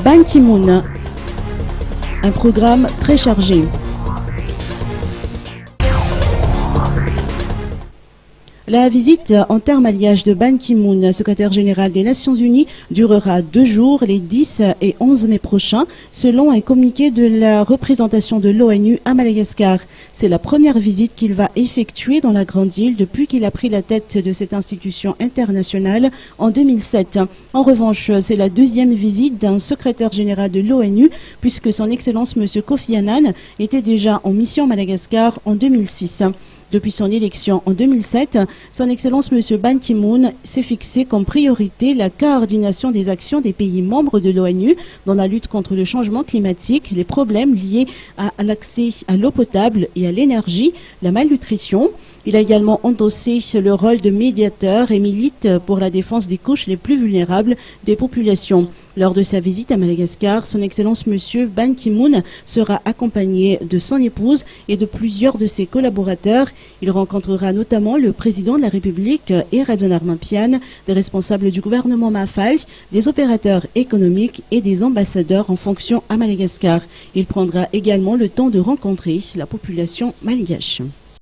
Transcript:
Ban Ki-moon, un programme très chargé. La visite intermariage de Ban Ki-moon, secrétaire général des Nations Unies, durera 2 jours, les 10 et 11 mai prochains, selon un communiqué de la représentation de l'ONU à Madagascar. C'est la première visite qu'il va effectuer dans la Grande Île depuis qu'il a pris la tête de cette institution internationale en 2007. En revanche, c'est la deuxième visite d'un secrétaire général de l'ONU, puisque son Excellence M. Kofi Annan était déjà en mission à Madagascar en 2006. Depuis son élection en 2007, son Excellence M. Ban Ki-moon s'est fixé comme priorité la coordination des actions des pays membres de l'ONU dans la lutte contre le changement climatique, les problèmes liés à l'accès à l'eau potable et à l'énergie, la malnutrition. Il a également endossé le rôle de médiateur et milite pour la défense des couches les plus vulnérables des populations. Lors de sa visite à Madagascar, son Excellence M. Ban Ki-moon sera accompagné de son épouse et de plusieurs de ses collaborateurs. Il rencontrera notamment le président de la République Radzonar Pian, des responsables du gouvernement Mafal, des opérateurs économiques et des ambassadeurs en fonction à Madagascar. Il prendra également le temps de rencontrer la population malgache.